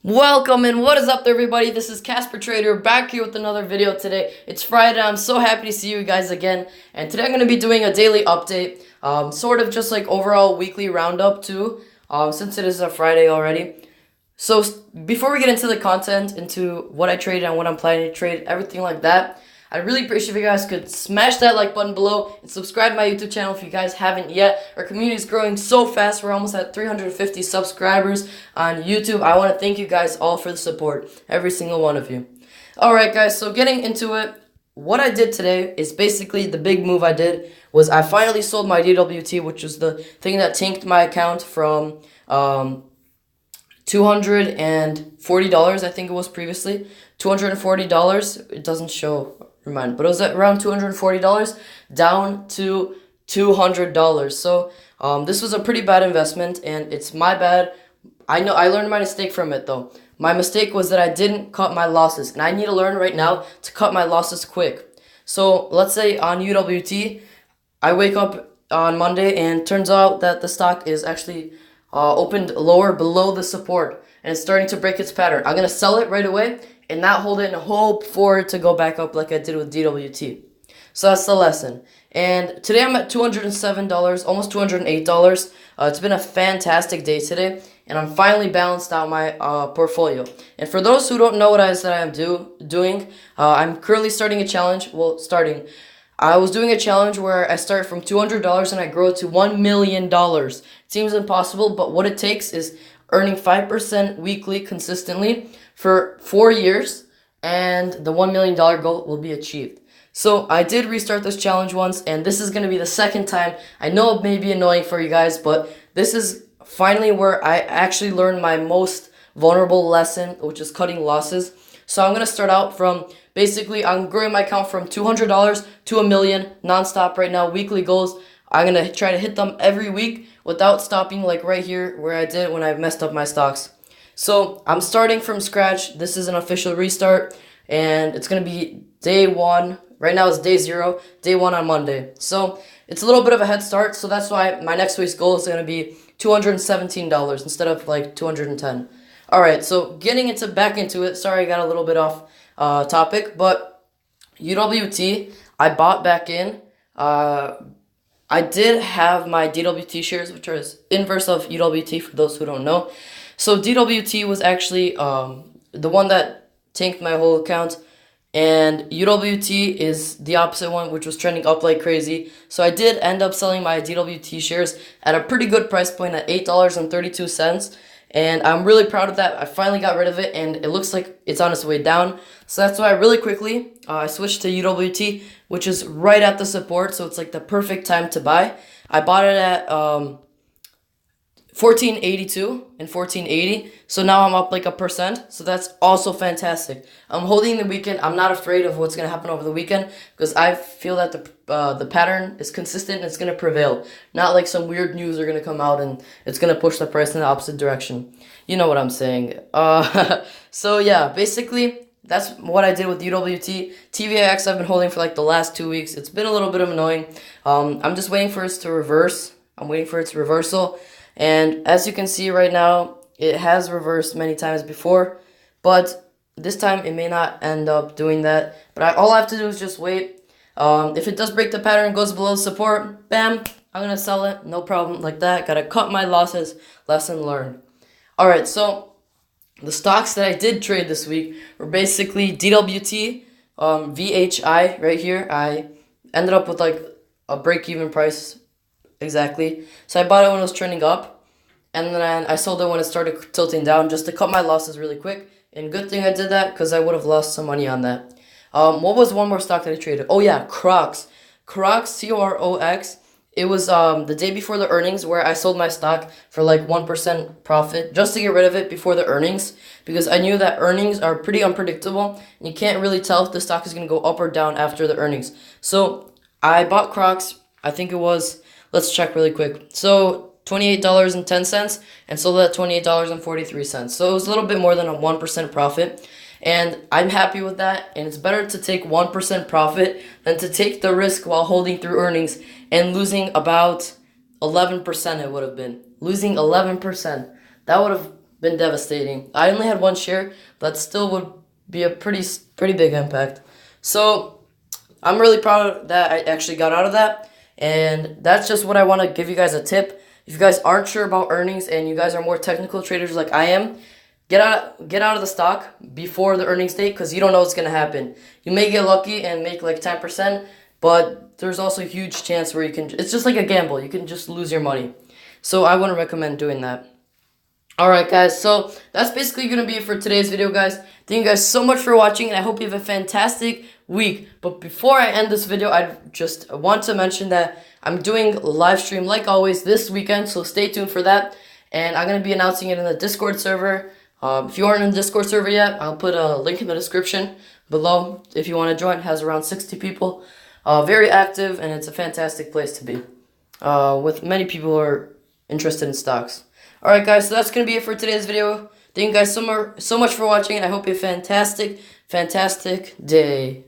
Welcome and what is up there, everybody? This is Casper Trader back here with another video today. It's Friday. I'm so happy to see you guys again. And today I'm going to be doing a daily update, sort of just like overall weekly roundup too, since it is a Friday already. So before we get into the content, into what I trade and what I'm planning to trade, everything like that, I'd really appreciate if you guys could smash that like button below and subscribe to my YouTube channel if you guys haven't yet. Our community is growing so fast. We're almost at 350 subscribers on YouTube. I want to thank you guys all for the support, every single one of you. Alright guys, so getting into it, what I did today is basically the big move I did was I finally sold my DWT, which was the thing that tanked my account from $240, I think it was previously. $240, it doesn't show, remind, but it was at around $240 down to $200. So this was a pretty bad investment, and it's my bad. I know I learned my mistake from it though. My mistake was that I didn't cut my losses, and I need to learn right now to cut my losses quick. So let's say on UWT, I wake up on Monday and turns out that the stock is actually opened lower below the support, and it's starting to break its pattern. I'm going to sell it right away and not hold it and hope for it to go back up like I did with DWT. So that's the lesson. And today I'm at $207, almost $208. It's been a fantastic day today, and I'm finally balanced out my portfolio. And for those who don't know what it is that I'm doing, I'm currently starting a challenge. I was doing a challenge where I start from $200 and I grow to $1 million. It seems impossible, but what it takes is earning 5% weekly consistently for 4 years, and the $1 million goal will be achieved. So I did restart this challenge once, and this is going to be the second time. I know it may be annoying for you guys, but this is finally where I actually learned my most vulnerable lesson, which is cutting losses. So I'm going to start out from, basically, I'm growing my account from $200 to $1 million nonstop right now, weekly goals. I'm going to try to hit them every week without stopping, like right here where I did when I messed up my stocks. So I'm starting from scratch. This is an official restart, and it's going to be day one. Right now it's day 0, day 1 on Monday. So it's a little bit of a head start, so that's why my next week's goal is going to be $217 instead of like $210. Alright, so getting back into it. Sorry I got a little bit off topic, but UWT, I bought back in. I did have my DWT shares, which are inverse of UWT for those who don't know. So DWT was actually the one that tanked my whole account, and UWT is the opposite one, which was trending up like crazy. So I did end up selling my DWT shares at a pretty good price point at $8.32, and I'm really proud of that. I finally got rid of it, and it looks like it's on its way down. So that's why really quickly I switched to UWT, which is right at the support, so it's like the perfect time to buy. I bought it at 1482 and 1480, so now I'm up like 1%, so that's also fantastic. I'm holding the weekend. I'm not afraid of what's going to happen over the weekend because I feel that the pattern is consistent and it's going to prevail. Not like some weird news are going to come out and it's going to push the price in the opposite direction. You know what I'm saying. So yeah, basically that's what I did with UWT. TVX I've been holding for like the last 2 weeks. It's been a little bit of annoying. I'm just waiting for it to reverse. I'm waiting for its reversal. And as you can see right now, it has reversed many times before, but this time it may not end up doing that. But all I have to do is just wait. If it does break the pattern and goes below support, bam, I'm going to sell it. No problem like that. Got to cut my losses. Lesson learned. Alright, so the stocks that I did trade this week were basically DWT, VHI right here. I ended up with like a break-even price. Exactly. So I bought it when it was trending up, and then I sold it when it started tilting down just to cut my losses really quick. And good thing I did that because I would have lost some money on that. What was one more stock that I traded? Oh yeah, Crocs. Crocs, CROX. It was the day before the earnings where I sold my stock for like 1% profit just to get rid of it before the earnings, because I knew that earnings are pretty unpredictable and you can't really tell if the stock is going to go up or down after the earnings. So I bought Crocs. I think it was... Let's check really quick. So $28.10 and sold it at $28.43. So it was a little bit more than a 1% profit. And I'm happy with that. And it's better to take 1% profit than to take the risk while holding through earnings and losing about 11%. It would have been losing 11%. That would have been devastating. I only had one share, but still would be a pretty big impact. So I'm really proud that I actually got out of that, and that's just what I want to give you guys a tip. If you guys aren't sure about earnings and you guys are more technical traders like I am, get out of the stock before the earnings date, because you don't know what's gonna happen. You may get lucky and make like 10%, but there's also a huge chance where it's just like a gamble. You can just lose your money. So I wouldn't recommend doing that. Alright guys, so that's basically going to be it for today's video, guys. Thank you guys so much for watching, and I hope you have a fantastic week. But before I end this video, I just want to mention that I'm doing a live stream like always this weekend, so stay tuned for that. And I'm going to be announcing it in the Discord server. If you aren't in the Discord server yet, I'll put a link in the description below if you want to join. It has around 60 people. Very active, and it's a fantastic place to be. With many people who are interested in stocks. Alright guys, so that's going to be it for today's video. Thank you guys so much for watching, and I hope you have a fantastic day.